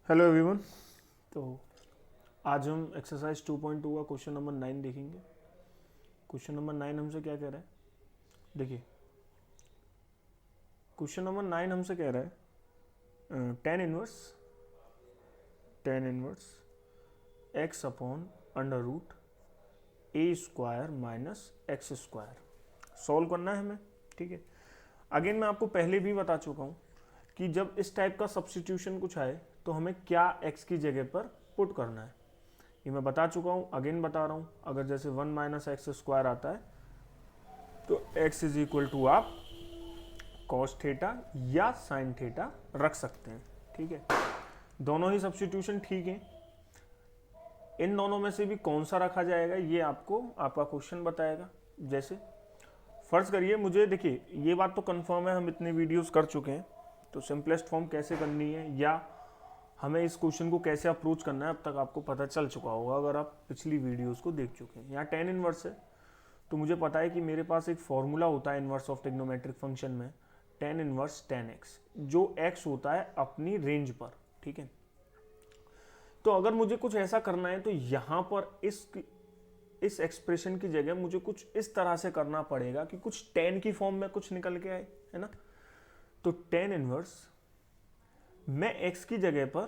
Hello everyone. तो आज हम एक्सरसाइज 2.2 का क्वेश्चन नंबर 9 देखेंगे। क्वेश्चन नंबर 9 हमसे क्या कह रहा है, देखिए क्वेश्चन नंबर 9 हमसे कह रहा है tan inverse x upon under root a square minus x square solve करना है हमें। ठीक है, अगेन मैं आपको पहले भी बता चुका हूँ कि जब इस टाइप का सब्स्टिट्यूशन कुछ आए तो हमें क्या x की जगह पर पुट करना है, ये मैं बता चुका हूँ, अगेन बता रहा हूँ। अगर जैसे 1 माइनस एक्स स्क्वायर आता है तो x इज इक्वल टू आप कॉस थीटा या साइन थीटा रख सकते हैं। ठीक है, दोनों ही सब्स्टिट्यूशन ठीक है। इन दोनों में से भी कौन सा रखा जाएगा ये आपको आपका क्वेश्चन बताएगा। जैसे फर्ज करिए, मुझे देखिए ये बात तो कंफर्म है, हम इतने वीडियोस कर चुके हैं, तो सिंपलेस्ट फॉर्म कैसे करनी है या हमें इस क्वेश्चन को कैसे अप्रोच करना है अब तक आपको पता चल चुका होगा अगर आप पिछली वीडियोस को देख चुके हैं। यहाँ टेन इनवर्स है तो मुझे पता है कि मेरे पास एक फॉर्मूला होता है इनवर्स ऑफ ट्रिग्नोमेट्रिक फंक्शन में, टेन इनवर्स टेन एक्स, जो एक्स होता है अपनी रेंज पर। ठीक है, तो अगर मुझे कुछ ऐसा करना है तो यहाँ पर इस एक्सप्रेशन की जगह मुझे कुछ इस तरह से करना पड़ेगा कि कुछ टेन की फॉर्म में कुछ निकल के आए, है ना। तो टेन इनवर्स मैं x की जगह पर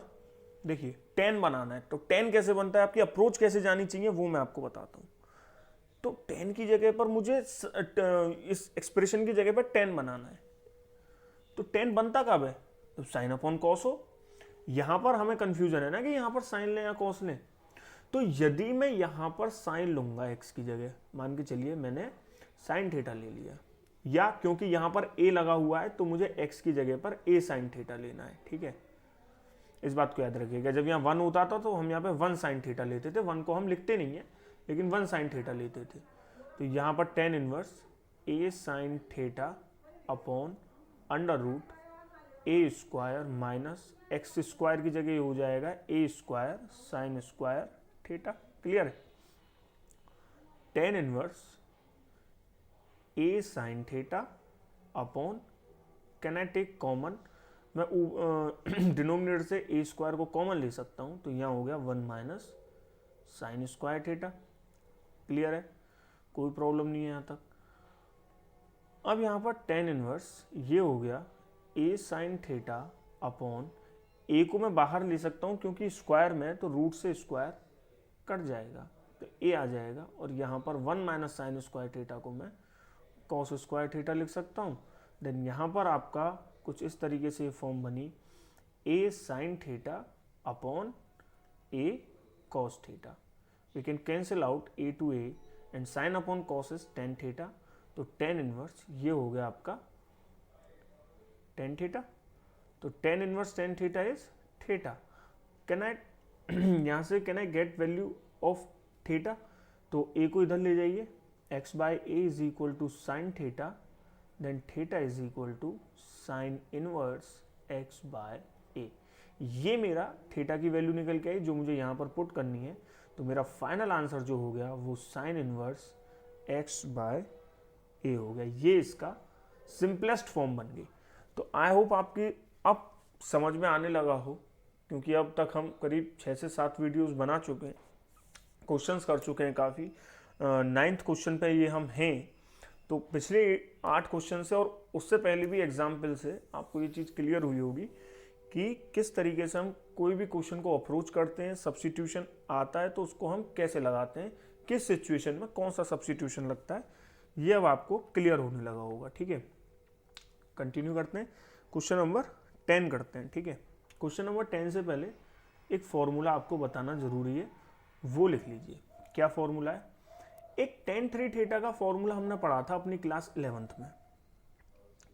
देखिए टेन बनाना है, तो टेन कैसे बनता है, आपकी अप्रोच कैसे जानी चाहिए वो मैं आपको बताता हूं। तो टेन की जगह पर मुझे इस एक्सप्रेशन की जगह पर टेन बनाना है, तो टेन बनता कब है, तो साइन अपॉन कॉस हो। यहां पर हमें कंफ्यूजन है ना कि यहां पर साइन लें या कॉस लें। तो यदि मैं यहां पर साइन लूंगा x की जगह, मान के चलिए मैंने साइन थीटा ले लिया, या क्योंकि यहां पर a लगा हुआ है तो मुझे x की जगह पर a साइन थीटा लेना है। ठीक है, इस बात को याद रखिएगा, जब यहाँ वन होता था तो हम यहाँ पे वन साइन थीटा लेते थे, वन को हम लिखते नहीं है लेकिन वन साइन थीटा लेते थे। तो यहाँ पर tan inverse a sine theta upon under root a square minus x square की जगह हो जाएगा a square sine square theta. Clear है, tan inverse a sine theta upon, can I take common, मैं डिनोमिनेटर से ए स्क्वायर को common ले सकता हूं, तो यहां हो गया one minus sign square theta. Clear है, कोई प्रॉब्लम नहीं है यहां तक। अब यहां पर टेन इनवर्स ये हो गया ए साइन थीटा अपॉन, ए को मैं बाहर ले सकता हूं क्योंकि स्क्वायर में तो रूट से स्क्वायर कट जाएगा तो ए आ जाएगा, और यहां पर one minus sign square theta को मैं कॉस स्क्वायर थीटा लिख सकता हूं। देन यहां पर आपका कुछ इस तरीके से फॉर्म बनी a sine theta upon a cos theta. We can cancel out a to a and sine upon cos is tan theta, तो टेन इनवर्स ये हो गया आपका टेन थीटा। तो tan inverse tan theta is theta. Can I यहां से can I get value of theta, तो a को इधर ले जाइए, x by a is equal to sine theta, then theta is equal to sine inverse x by ए। ये मेरा theta की वैल्यू निकल के आई जो मुझे यहाँ पर पुट करनी है, तो मेरा फाइनल आंसर जो हो गया वो साइन इनवर्स एक्स बाय ए हो गया। ये इसका सिंपलेस्ट फॉर्म बन गई। तो आई होप आपकी अब समझ में आने लगा हो, क्योंकि अब तक हम करीब 6 से 7 वीडियोस बना चुके हैं, क्वेश्चंस कर चुके हैं काफ़ी। नाइन्थ क्वेश्चन पे ये हम हैं, तो पिछले 8 क्वेश्चन से और उससे पहले भी एग्जाम्पल से आपको ये चीज़ क्लियर हुई होगी कि किस तरीके से हम कोई भी क्वेश्चन को अप्रोच करते हैं। सब्स्टिट्यूशन आता है तो उसको हम कैसे लगाते हैं, किस सिचुएशन में कौन सा सब्स्टिट्यूशन लगता है, ये अब आपको क्लियर होने लगा होगा। ठीक है, कंटिन्यू करते हैं, क्वेश्चन नंबर 10 करते हैं। ठीक है, क्वेश्चन नंबर 10 से पहले एक फॉर्मूला आपको बताना जरूरी है, वो लिख लीजिए। क्या फॉर्मूला है, एक टेन थ्री थीटा का फॉर्मूला हमने पढ़ा था अपनी क्लास 11th में।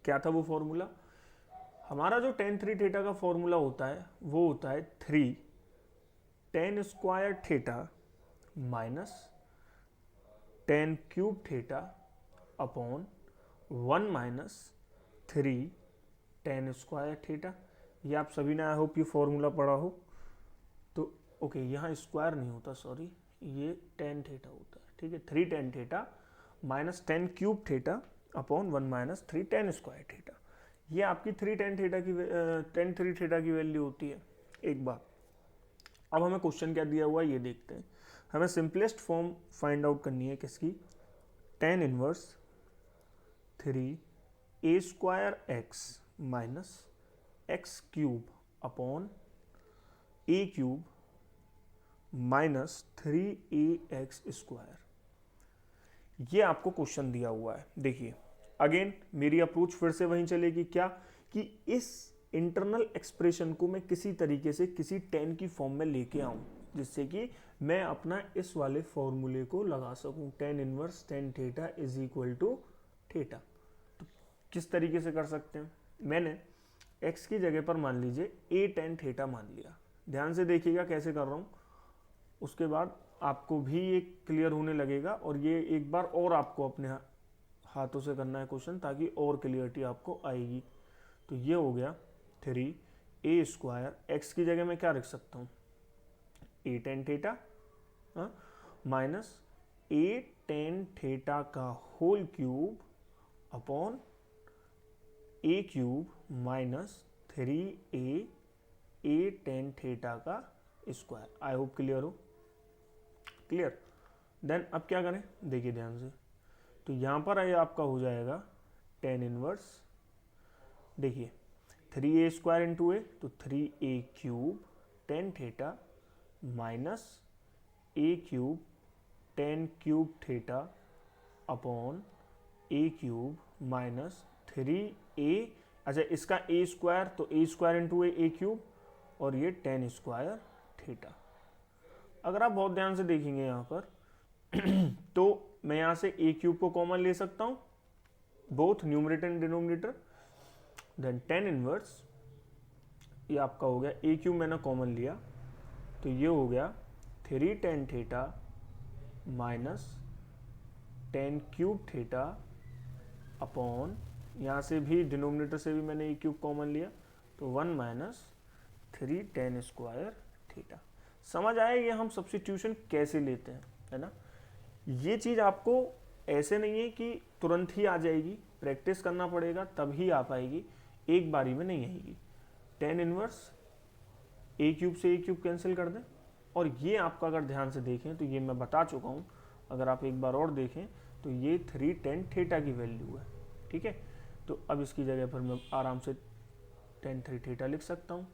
क्या था वो फॉर्मूला, हमारा जो टेन थ्री थीटा का फॉर्मूला होता है वो होता है three ten square theta minus ten cube theta upon one minus three ten square theta. ये आप सभी ने आई होप ये फॉर्मूला पढ़ा हो। तो ओके, यहाँ स्क्वायर नहीं होता, सॉरी, ये टेन थीटा होता है। ठीक है, three tan theta minus ten cube theta upon one minus three ten square theta. ये आपकी थ्री टेन थीटा की टेन थ्री थीटा की वैल्यू होती है। एक बात अब हमें क्वेश्चन क्या दिया हुआ है ये देखते हैं। हमें सिंपलेस्ट फॉर्म फाइंड आउट करनी है किसकी, tan inverse 3a² x minus x cube upon a cube minus 3ax²। ये आपको क्वेश्चन दिया हुआ है। देखिए अगेन मेरी अप्रोच फिर से वहीं चलेगी, क्या कि इस इंटरनल एक्सप्रेशन को मैं किसी तरीके से किसी tan की फॉर्म में लेके आऊं, जिससे कि मैं अपना इस वाले फॉर्मूले को लगा सकूं, tan inverse tan theta is equal to theta. तो किस तरीके से कर सकते हैं, मैंने x की जगह पर मान लीजिए a tan थीटा मान लिया। ध्यान से देखिएगा कैसे कर रहा हूं, उसके बाद आपको भी ये क्लियर होने लगेगा। और ये एक बार और आपको अपने हाथों से करना है क्वेश्चन, ताकि और क्लियरिटी आपको आएगी। तो ये हो गया 3a² x की जगह मैं क्या रख सकता हूँ, a tan theta minus a tan theta का whole cube upon a cube minus 3a tan theta का स्क्वायर। आई होप क्लियर हो, क्लियर। देन अब क्या करें, देखिए ध्यान से, तो यहाँ पर ये आपका हो जाएगा tan इनवर्स, देखिए 3a² इंटू ए तो 3a cube tan theta minus a cube tan cube theta upon a cube minus 3a, अच्छा इसका a² तो a² इंटू ए क्यूब और ये tan² थीटा। अगर आप बहुत ध्यान से देखेंगे यहाँ पर तो मैं यहाँ से a क्यूब को कॉमन ले सकता हूँ, both numerator and denominator. Then tan inverse ये आपका हो गया a क्यूब मैंने कॉमन लिया, तो ये हो गया 3 tan theta minus tan cube theta upon, यहाँ से भी डिनोमिनेटर से भी मैंने a क्यूब कॉमन लिया, तो 1 माइनस 3 tan² थीटा। समझ आया ये हम सब्स्टिट्यूशन कैसे लेते हैं, है ना। ये चीज़ आपको ऐसे नहीं है कि तुरंत ही आ जाएगी, प्रैक्टिस करना पड़ेगा तभी आ पाएगी, एक बारी में नहीं आएगी। tan इनवर्स a क्यूब से a क्यूब कैंसिल कर दें, और ये आपका अगर ध्यान से देखें तो ये मैं बता चुका हूँ, अगर आप एक बार और देखें तो ये 3 tan थीटा की वैल्यू है, ठीक है। तो अब इसकी जगह पर मैं आराम से tan 3 थीटा लिख सकता हूँ,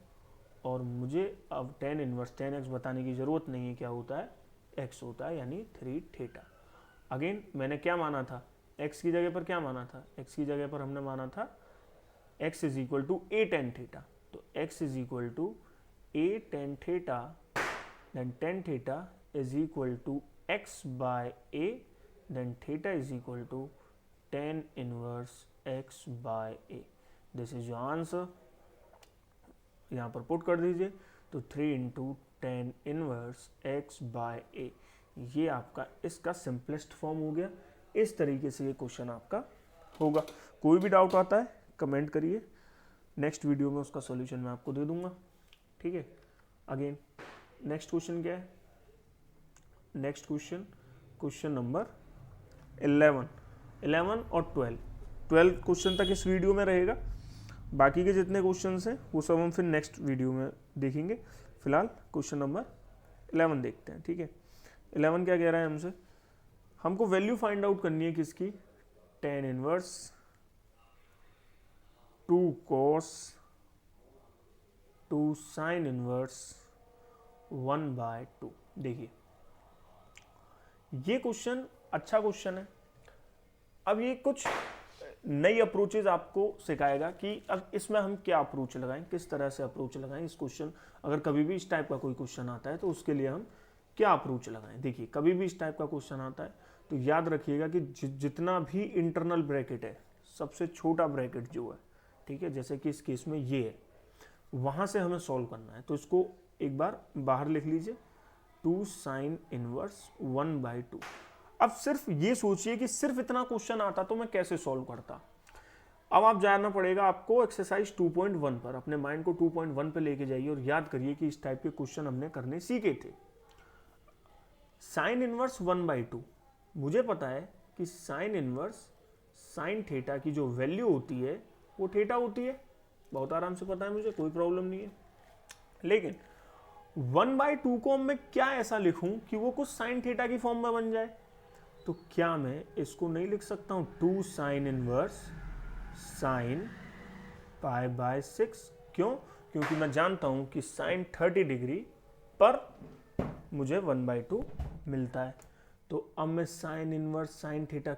और मुझे अब tan इनवर्स tan x बताने की ज़रूरत नहीं है, क्या होता है x होता है, यानी 3 थीटा। अगेन मैंने क्या माना था, x की जगह पर क्या माना था, x की जगह पर हमने माना था x is equal to a tan theta, तो x is equal to a tan theta, then tan theta is equal to x by a, then theta is equal to tan inverse x by a। This is your answer, यहाँ पर put कर दीजिए, तो 3 into tan inverse x by a, ये आपका इसका simplest form हो गया। इस तरीके से ये क्वेश्चन आपका होगा। कोई भी डाउट आता है कमेंट करिए, नेक्स्ट वीडियो में उसका सॉल्यूशन मैं आपको दे दूंगा, ठीक है। अगेन नेक्स्ट क्वेश्चन क्या है, नेक्स्ट क्वेश्चन नंबर 11 और 12 क्वेश्चन तक इस वीडियो में रहेगा। बाकी के जितने क्वेश्चन हैं वो सब हम फिर नेक्स्ट वीडियो में देखेंगे। फिलहाल क्वेश्चन नंबर 11 देखते हैं, ठीक है। 11 क्या कह रहा है हमसे, हमको वैल्यू फाइंड आउट करनी है किसकी, tan inverse 2 cos 2 sin inverse 1/2। देखिए ये क्वेश्चन अच्छा क्वेश्चन है। अब ये कुछ नई अप्रोचेज आपको सिखाएगा कि अब इसमें हम क्या अप्रोच लगाएं, किस तरह से अप्रोच लगाएं इस क्वेश्चन, अगर कभी भी इस टाइप का कोई क्वेश्चन आता है तो उसके लिए हम क्या अप्रोच लगाएं। देखिए कभी भी इस टाइप का क्वेश्चन आता है तो याद रखिएगा कि जितना भी इंटरनल ब्रैकेट है, सबसे छोटा ब्रैकेट जो है, ठीक है, जैसे कि इस केस में ये है, वहाँ से हमें सॉल्व करना है। तो इसको एक बार बाहर लिख लीजिए, 2 sin इनवर्स 1/2। अब सिर्फ ये सोचिए कि सिर्फ इतना क्वेश्चन आता तो मैं कैसे सॉल्व करता। अब आप जाना पड़ेगा आपको एक्सरसाइज 2.1 पर, अपने माइंड को 2.1 पे लेके जाइए और याद करिए कि इस टाइप के क्वेश्चन हमने करने सीखे थे। साइन इनवर्स 1/2, मुझे पता है कि साइन इनवर्स साइन थीटा की जो वैल्यू होती है वो थीटा होती है, बहुत आराम से पता है मुझे, कोई प्रॉब्लम नहीं है। लेकिन 1/2 को मैं क्या ऐसा लिखूं कि वो कुछ साइन थीटा की फॉर्म में बन जाए? तो क्या मैं इसको नहीं लिख सकता हूं 2 साइन इनवर्स साइन π/6? क्यों? क्योंकि मैं जानता हूं कि साइन 30 डिग्री पर मुझे 1/2 मिलता है। तो अब मैं साइन इनवर्स साइन थीटा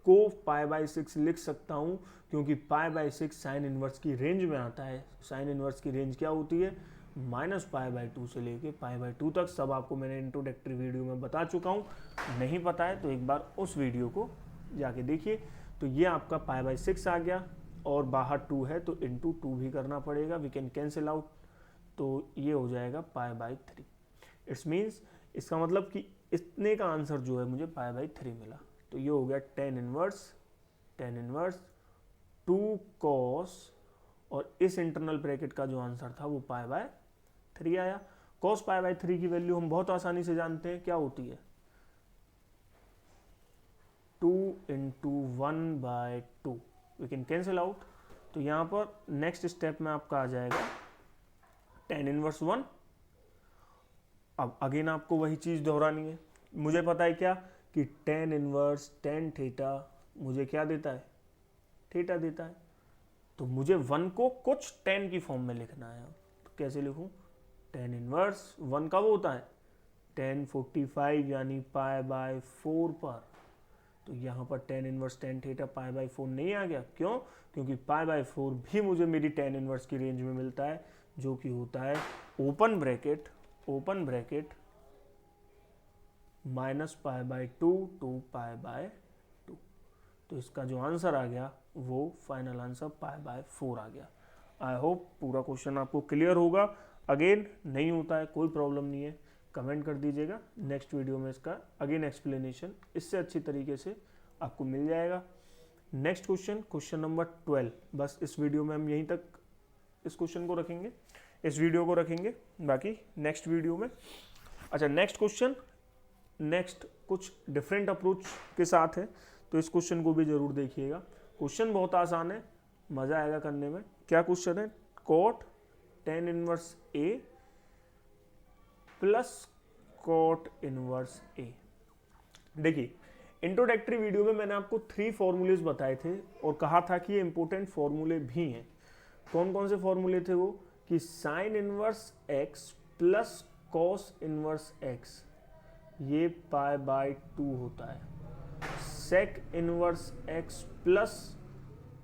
को π/6 लिख सकता हूं, क्योंकि π/6 साइन इनवर्स की रेंज में आता है। साइन इनवर्स की रेंज क्या होती है? -π/2 से लेके π/2 तक। सब आपको मैंने इंट्रोडक्टरी वीडियो में बता चुका हूं, नहीं पता है तो एक बार उस वीडियो को जाके देखिए। तो ये आपका π/6 आ गया, और बाहर 2 है तो इंटू 2 भी करना पड़ेगा, वी कैन कैंसिल आउट। तो ये हो जाएगा π/3। इट्स मीन्स, इसका मतलब कि इतने का आंसर जो है मुझे π/3 मिला। तो ये हो गया tan इनवर्स 2 cos, और इस इंटरनल ब्रैकेट का जो आंसर था वो π/3 आया। cos π/3 की वैल्यू हम बहुत आसानी से जानते हैं, क्या होती है? 2 × 1/2, वी कैन कैंसिल आउट। तो यहाँ पर नेक्स्ट स्टेप में आपका आ जाएगा tan इनवर्स 1। अब अगेन आपको वही चीज़ दोहरानी है। मुझे पता है क्या कि tan इनवर्स tan थीटा मुझे क्या देता है? थीटा देता है। तो मुझे 1 को कुछ tan की फॉर्म में लिखना है। तो कैसे लिखूं? tan इनवर्स 1 कब होता है? tan 45 यानी π/4 पर। तो यहाँ पर tan इनवर्स tan थीटा π/4 नहीं आ गया। क्यों? क्योंकि π/4 भी मुझे मेरी tan इनवर्स की रेंज में मिलता है, जो कि होता है ओपन ब्रैकेट -π/2 to π/2। तो इसका जो आंसर आ गया वो फाइनल आंसर π/4 आ गया। आई होप पूरा क्वेश्चन आपको क्लियर होगा। अगेन नहीं होता है कोई प्रॉब्लम नहीं है, कमेंट कर दीजिएगा, नेक्स्ट वीडियो में इसका अगेन एक्सप्लेनेशन इससे अच्छी तरीके से आपको मिल जाएगा। Next question number 12। बस इस वीडियो में हम यहीं तक इस क्वेश्चन को रखेंगे, इस वीडियो को रखेंगे, बाकी नेक्स्ट वीडियो में। अच्छा, नेक्स्ट क्वेश्चन कुछ डिफरेंट अप्रोच के साथ है, तो इस क्वेश्चन को भी जरूर देखिएगा। क्वेश्चन बहुत आसान है, मजा आएगा करने में। क्या क्वेश्चन है? cot tan inverse A plus cot inverse A। देखिए, इंट्रोडक्टरी वीडियो में मैंने आपको 3 फॉर्मूलेज बताए थे और कहा था कि ये इंपॉर्टेंट फॉर्मूले भी हैं। कौन कौन से फॉर्मूले थे वो? कि sine inverse x plus cos inverse x ये π/2 होता है। Sec inverse x plus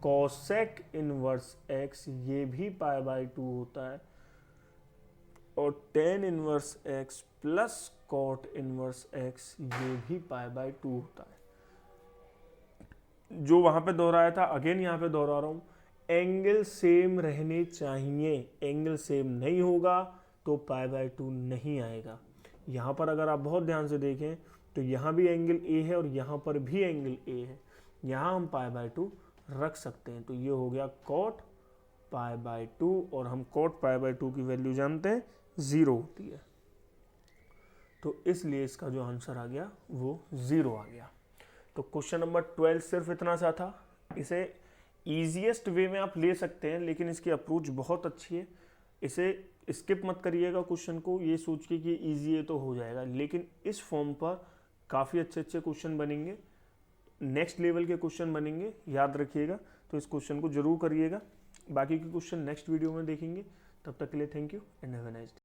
cosec inverse x ये भी π/2 होता है। और tan inverse x plus cot inverse x ये भी π/2 होता है। जो वहां पे दोहराया था अगेन यहाँ पे दोहरा रहा हूं, एंगल सेम रहने चाहिए। एंगल सेम नहीं होगा तो π/2 नहीं आएगा। यहाँ पर अगर आप बहुत ध्यान से देखें तो यहाँ भी एंगल A है और यहाँ पर भी एंगल A है, यहाँ हम π/2 रख सकते हैं। तो ये हो गया cot π/2, और हम cot π/2 की वैल्यू जानते हैं 0 होती है। तो इसलिए इसका जो आंसर आ गया वो 0 आ गया। तो क्वेश्चन नंबर 12 सिर्फ इतना सा था। इसे ईजीएस्ट वे में आप ले सकते हैं, लेकिन इसकी अप्रोच बहुत अच्छी है। इसे स्किप मत करिएगा क्वेश्चन को ये सोच के कि ईजी है तो हो जाएगा, लेकिन इस फॉर्म पर काफ़ी अच्छे क्वेश्चन बनेंगे, नेक्स्ट लेवल के क्वेश्चन बनेंगे, याद रखिएगा। तो इस क्वेश्चन को जरूर करिएगा। बाकी के क्वेश्चन नेक्स्ट वीडियो में देखेंगे। तब तक के लिए thank you and have a nice day.